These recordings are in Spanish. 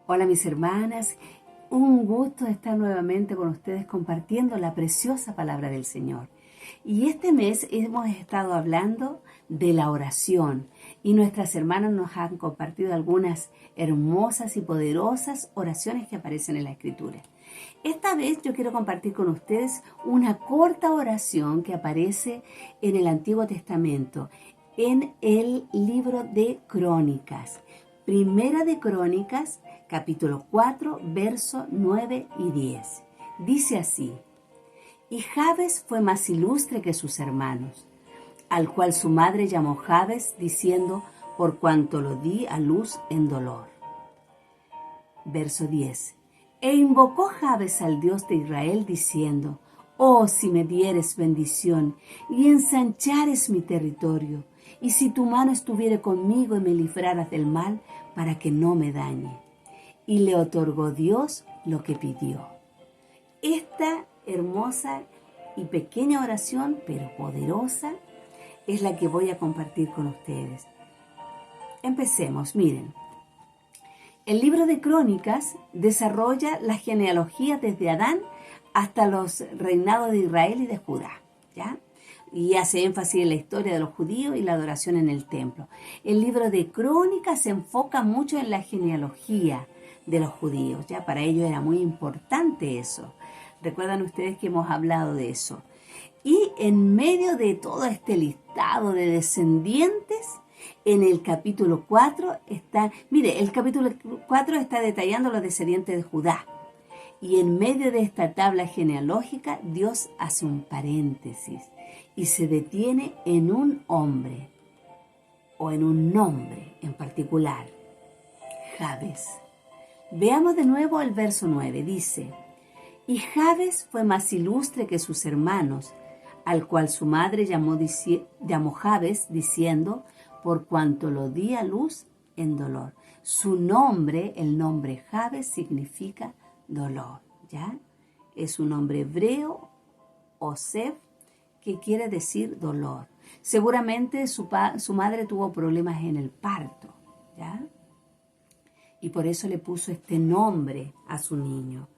Hola mis hermanas, un gusto estar nuevamente con ustedes compartiendo la preciosa palabra del Señor. Y este mes hemos estado hablando de la oración y nuestras hermanas nos han compartido algunas hermosas y poderosas oraciones que aparecen en la Escritura. Esta vez yo quiero compartir con ustedes una corta oración que aparece en el Antiguo Testamento, en el libro de Crónicas. Primera de Crónicas, capítulo 4, versos 9 y 10. Dice así: Y Jabes fue más ilustre que sus hermanos, al cual su madre llamó Jabes, diciendo, por cuanto lo di a luz en dolor. Verso 10. E invocó Jabes al Dios de Israel, diciendo, oh, si me dieres bendición y ensanchares mi territorio, y si tu mano estuviere conmigo y me libraras del mal, para que no me dañe. Y le otorgó Dios lo que pidió. Esta hermosa y pequeña oración, pero poderosa, es la que voy a compartir con ustedes. Empecemos, miren. El libro de Crónicas desarrolla la genealogía desde Adán hasta los reinados de Israel y de Judá, ¿ya? Y hace énfasis en la historia de los judíos y la adoración en el templo. El libro de Crónicas se enfoca mucho en la genealogía de los judíos, ¿ya? Para ellos era muy importante eso. Recuerdan ustedes que hemos hablado de eso. Y en medio de todo este listado de descendientes, en el capítulo 4 está, mire, el capítulo 4 está detallando los descendientes de Judá. Y en medio de esta tabla genealógica, Dios hace un paréntesis y se detiene en un hombre o en un nombre en particular, Jabes. Veamos de nuevo el verso 9, dice, y Jabes fue más ilustre que sus hermanos, al cual su madre llamó Jabes, diciendo, por cuanto lo di a luz en dolor. Su nombre, el nombre Jabes, significa dolor, ¿ya? Es un nombre hebreo, Osef, que quiere decir dolor. Seguramente su madre tuvo problemas en el parto, ¿ya? Y por eso le puso este nombre a su niño.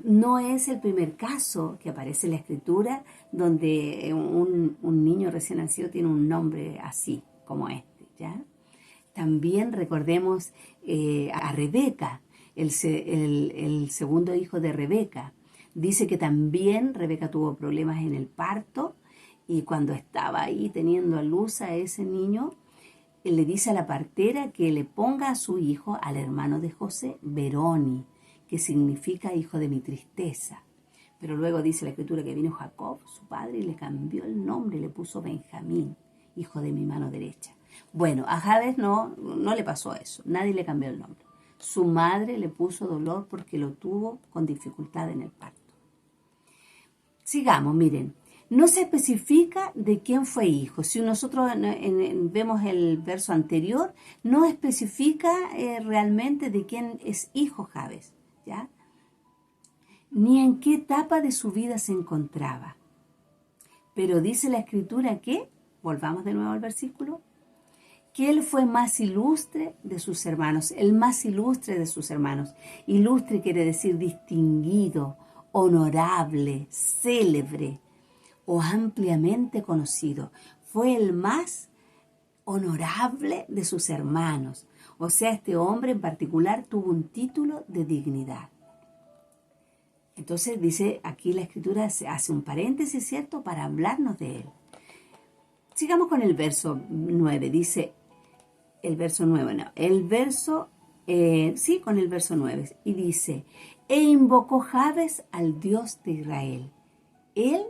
No es el primer caso que aparece en la Escritura donde un niño recién nacido tiene un nombre así, como este, ¿ya? También recordemos a Rebeca, el segundo hijo de Rebeca. Dice que también Rebeca tuvo problemas en el parto y cuando estaba ahí teniendo a luz a ese niño, él le dice a la partera que le ponga a su hijo, al hermano de José, Beroni, que significa hijo de mi tristeza. Pero luego dice la Escritura que vino Jacob, su padre, y le cambió el nombre y le puso Benjamín, hijo de mi mano derecha. Bueno, a Jabes no le pasó eso, nadie le cambió el nombre. Su madre le puso dolor porque lo tuvo con dificultad en el parto. Sigamos, miren. No se especifica de quién fue hijo. Si nosotros vemos el verso anterior, no especifica realmente de quién es hijo Jabes, ¿ya? Ni en qué etapa de su vida se encontraba. Pero dice la Escritura que, volvamos de nuevo al versículo, que él fue más ilustre de sus hermanos, el más ilustre de sus hermanos. Ilustre quiere decir distinguido, honorable, célebre o ampliamente conocido. Fue el más honorable de sus hermanos. O sea, este hombre en particular tuvo un título de dignidad. Entonces dice aquí la Escritura, hace un paréntesis, ¿cierto?, para hablarnos de él. Sigamos con el verso 9. Dice, el verso 9, no, el verso, con el verso 9. Y dice, e invocó Jabes al Dios de Israel. Él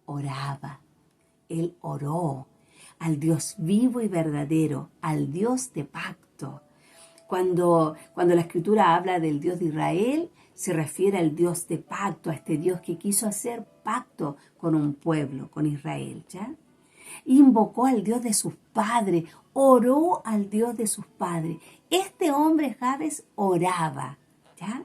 oraba, él oró al Dios vivo y verdadero, al Dios de pacto. Cuando la Escritura habla del Dios de Israel, se refiere al Dios de pacto, a este Dios que quiso hacer pacto con un pueblo, con Israel, ¿ya? Invocó al Dios de sus padres, oró al Dios de sus padres. Este hombre, Jabes, oraba, ¿ya?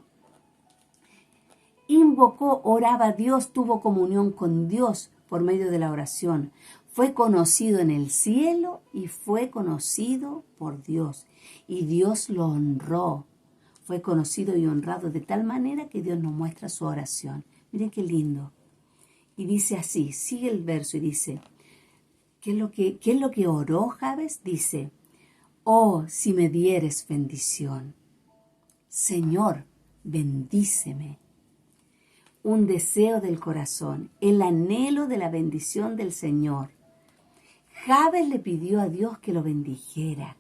Invocó, oraba a Dios, tuvo comunión con Dios por medio de la oración. Fue conocido en el cielo y fue conocido por Dios. Y Dios lo honró. fue conocido y honrado de tal manera que Dios nos muestra su oración. Miren qué lindo. Y dice así, sigue el verso y dice, ¿qué es lo que oró Jabes? Dice, oh, si me dieres bendición. Señor, bendíceme. Un deseo del corazón, el anhelo de la bendición del Señor. Jabes le pidió a Dios que lo bendijera.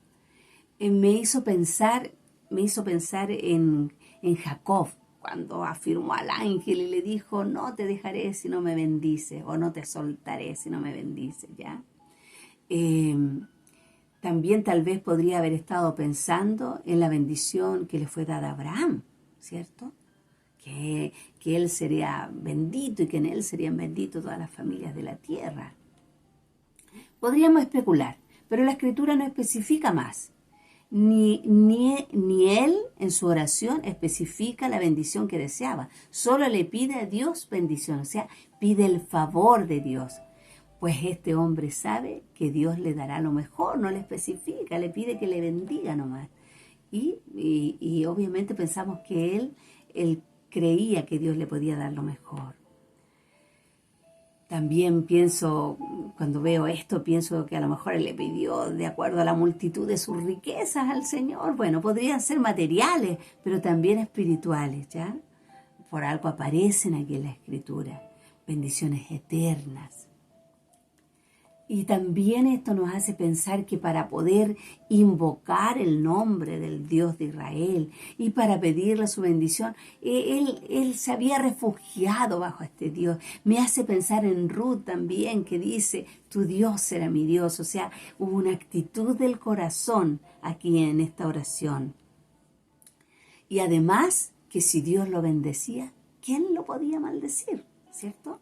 Me hizo pensar en Jacob, cuando afirmó al ángel y le dijo, no te dejaré si no me bendices, o no te soltaré si no me bendices, ¿ya? También tal vez podría haber estado pensando en la bendición que le fue dada a Abraham, ¿cierto? Que él sería bendito y que en él serían benditos todas las familias de la tierra. Podríamos especular, pero la Escritura no especifica más. Ni él en su oración especifica la bendición que deseaba. Solo le pide a Dios bendición, o sea, pide el favor de Dios. Pues este hombre sabe que Dios le dará lo mejor, no le especifica, le pide que le bendiga nomás. Y obviamente pensamos que él creía que Dios le podía dar lo mejor. También pienso, cuando veo esto, pienso que a lo mejor él le pidió de acuerdo a la multitud de sus riquezas al Señor. Bueno, podrían ser materiales, pero también espirituales, ¿ya? Por algo aparecen aquí en la Escritura, bendiciones eternas. Y también esto nos hace pensar que para poder invocar el nombre del Dios de Israel y para pedirle su bendición, él se había refugiado bajo este Dios. Me hace pensar en Ruth también, que dice, tu Dios será mi Dios. O sea, hubo una actitud del corazón aquí en esta oración. Y además, que si Dios lo bendecía, ¿quién lo podía maldecir? ¿Cierto?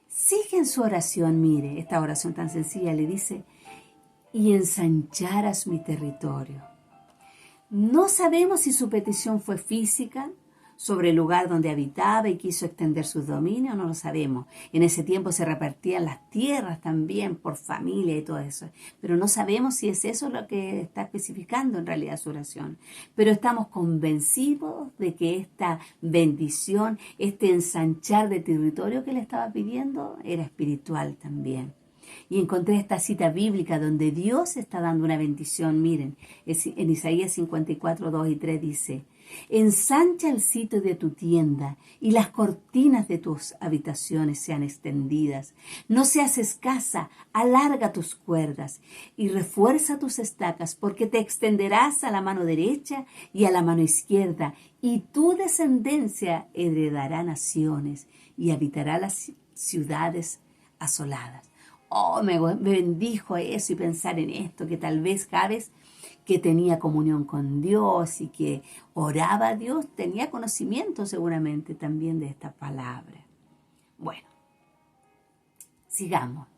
Sigue en su oración, mire, esta oración tan sencilla, le dice, y ensancharas mi territorio. No sabemos si su petición fue física, sobre el lugar donde habitaba y quiso extender sus dominios, no lo sabemos. En ese tiempo se repartían las tierras también por familia y todo eso. Pero no sabemos si es eso lo que está especificando en realidad su oración. Pero estamos convencidos de que esta bendición, este ensanchar de territorio que le estaba pidiendo, era espiritual también. Y encontré esta cita bíblica donde Dios está dando una bendición. Miren, en Isaías 54, 2 y 3 dice, ensancha el sitio de tu tienda y las cortinas de tus habitaciones sean extendidas. No seas escasa, alarga tus cuerdas y refuerza tus estacas, porque te extenderás a la mano derecha y a la mano izquierda, y tu descendencia heredará naciones y habitará las ciudades asoladas. Oh, me bendijo eso y pensar en esto, que tal vez Jabes, que tenía comunión con Dios y que oraba a Dios, tenía conocimiento seguramente también de esta palabra. Bueno, sigamos.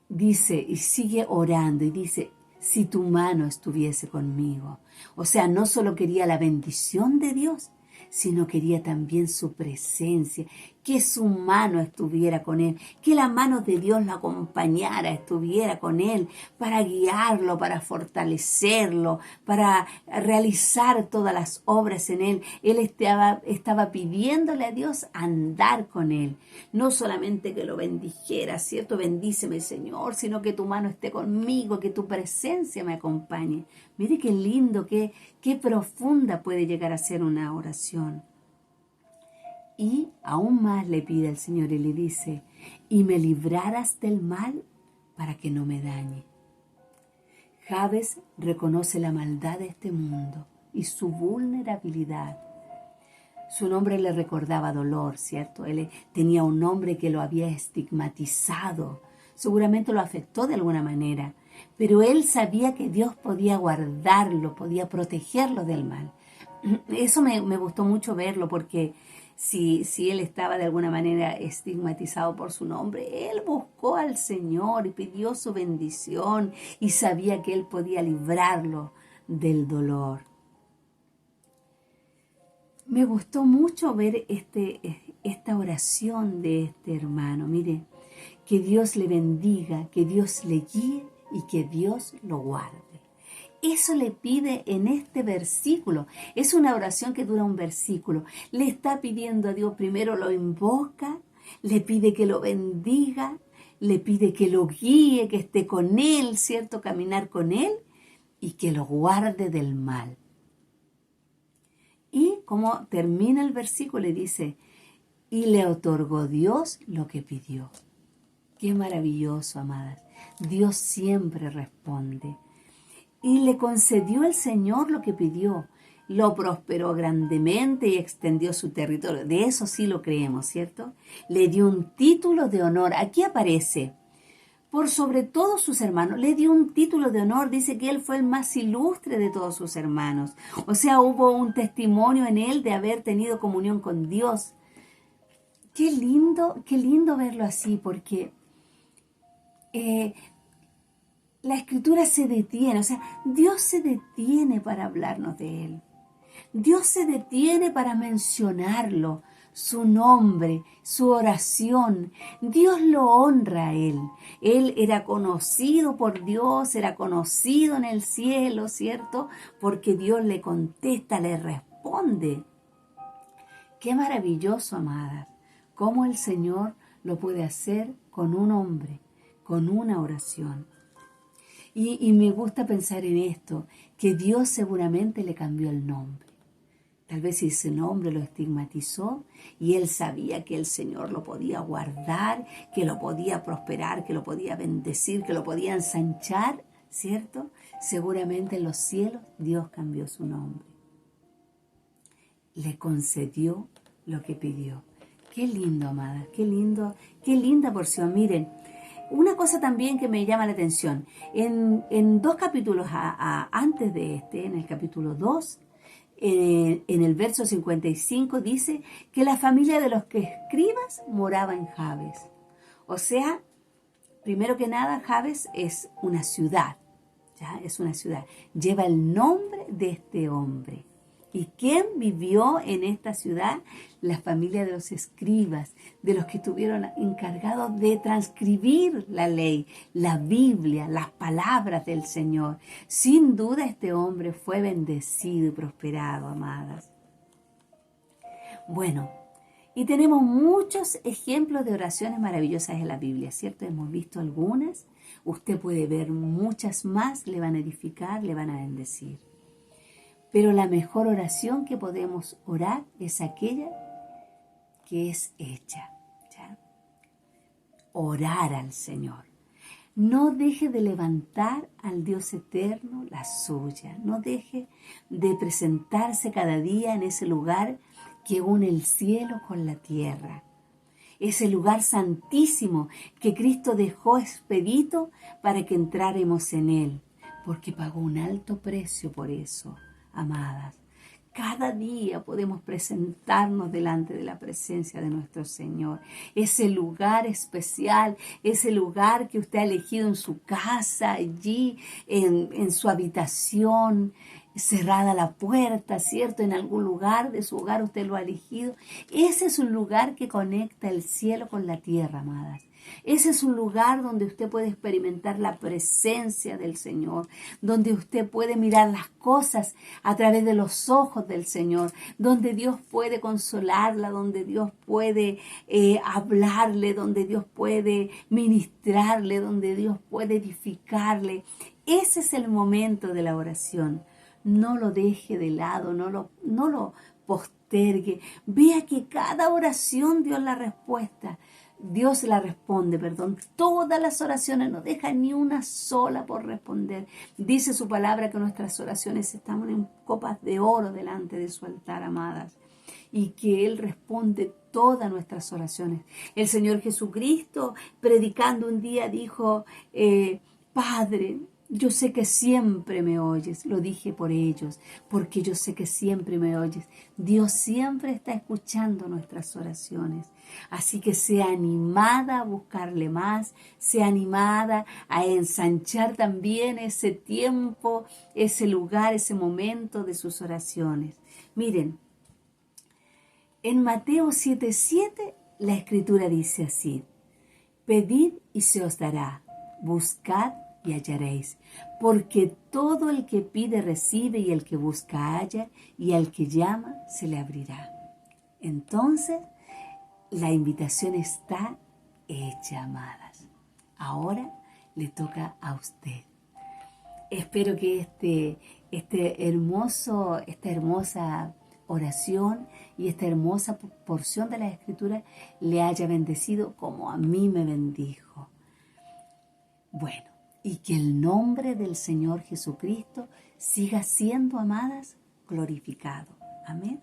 Dice, y sigue orando y dice, si tu mano estuviese conmigo. O sea, no solo quería la bendición de Dios, sino quería también su presencia, que su mano estuviera con él, que la mano de Dios lo acompañara, estuviera con él para guiarlo, para fortalecerlo, para realizar todas las obras en él. Él estaba pidiéndole a Dios andar con él, no solamente que lo bendijera, ¿cierto? Bendíceme, Señor, sino que tu mano esté conmigo, que tu presencia me acompañe. Mire qué lindo, qué profunda puede llegar a ser una oración. Y aún más le pide al Señor y le dice, y me librarás del mal para que no me dañe. Jabes reconoce la maldad de este mundo y su vulnerabilidad. Su nombre le recordaba dolor, ¿cierto? Él tenía un nombre que lo había estigmatizado. Seguramente lo afectó de alguna manera, pero él sabía que Dios podía guardarlo, podía protegerlo del mal. Eso me gustó mucho verlo, porque si él estaba de alguna manera estigmatizado por su nombre, él buscó al Señor y pidió su bendición y sabía que él podía librarlo del dolor. Me gustó mucho ver esta oración de este hermano. Mire, que Dios le bendiga, que Dios le guíe y que Dios lo guarde. Eso le pide en este versículo. Es una oración que dura un versículo. Le está pidiendo a Dios, primero lo invoca, le pide que lo bendiga, le pide que lo guíe, que esté con él, ¿cierto? Caminar con él y que lo guarde del mal. Y como termina el versículo, le dice, y le otorgó Dios lo que pidió. Qué maravilloso, amadas. Dios siempre responde. Y le concedió el Señor lo que pidió. Lo prosperó grandemente y extendió su territorio. De eso sí lo creemos, ¿cierto? Le dio un título de honor. Aquí aparece, por sobre todos sus hermanos. Le dio un título de honor. Dice que él fue el más ilustre de todos sus hermanos. O sea, hubo un testimonio en él de haber tenido comunión con Dios. Qué lindo verlo así, porque la escritura se detiene, o sea, Dios se detiene para hablarnos de Él. Dios se detiene para mencionarlo, su nombre, su oración. Dios lo honra a Él. Él era conocido por Dios, era conocido en el cielo, ¿cierto? Porque Dios le contesta, le responde. Qué maravilloso, amadas, cómo el Señor lo puede hacer con un hombre, con una oración. Y me gusta pensar en esto, que Dios seguramente le cambió el nombre. Tal vez ese nombre lo estigmatizó y él sabía que el Señor lo podía guardar, que lo podía prosperar, que lo podía bendecir, que lo podía ensanchar, ¿cierto? Seguramente en los cielos Dios cambió su nombre. Le concedió lo que pidió. Qué lindo, amadas, qué lindo, qué linda porción. Miren, una cosa también que me llama la atención, en dos capítulos antes de este, en el capítulo 2, en el verso 55 dice que la familia de los escribas moraba en Jabes. O sea, primero que nada, Jabes es una ciudad, ¿ya? Es una ciudad. Lleva el nombre de este hombre. ¿Y quién vivió en esta ciudad? La familia de los escribas, de los que estuvieron encargados de transcribir la ley, la Biblia, las palabras del Señor. Sin duda este hombre fue bendecido y prosperado, amadas. Bueno, y tenemos muchos ejemplos de oraciones maravillosas en la Biblia, ¿cierto? Hemos visto algunas. Usted puede ver muchas más, le van a edificar, le van a bendecir. Pero la mejor oración que podemos orar es aquella que es hecha, ¿ya? Orar al Señor. No deje de levantar al Dios eterno la suya. No deje de presentarse cada día en ese lugar que une el cielo con la tierra. Ese lugar santísimo que Cristo dejó expedito para que entráramos en él, porque pagó un alto precio por eso. Amadas, cada día podemos presentarnos delante de la presencia de nuestro Señor. Ese lugar especial, ese lugar que usted ha elegido en su casa, allí, en su habitación, cerrada la puerta, ¿cierto? En algún lugar de su hogar usted lo ha elegido. Ese es un lugar que conecta el cielo con la tierra, amadas. Ese es un lugar donde usted puede experimentar la presencia del Señor, donde usted puede mirar las cosas a través de los ojos del Señor, donde Dios puede consolarla, donde Dios puede hablarle, donde Dios puede ministrarle, donde Dios puede edificarle. Ese es el momento de la oración. No lo deje de lado, no lo postergue. Vea que cada oración Dios la responde, todas las oraciones, no deja ni una sola por responder. Dice su palabra que nuestras oraciones están en copas de oro delante de su altar, amadas, y que Él responde todas nuestras oraciones. El Señor Jesucristo, predicando un día, dijo, Padre, yo sé que siempre me oyes. Lo dije por ellos, porque yo sé que siempre me oyes. Dios siempre está escuchando nuestras oraciones. Así que sea animada a buscarle más, sea animada a ensanchar también ese tiempo, ese lugar, ese momento de sus oraciones. Miren, en Mateo 7:7 la Escritura dice así: pedid y se os dará, buscad y hallaréis, porque todo el que pide recibe y el que busca halla y al que llama se le abrirá. Entonces, la invitación está hecha, amadas. Ahora le toca a usted. Espero que esta hermosa oración y esta hermosa porción de la Escritura le haya bendecido como a mí me bendijo. Bueno, y que el nombre del Señor Jesucristo siga siendo, amadas, glorificado. Amén.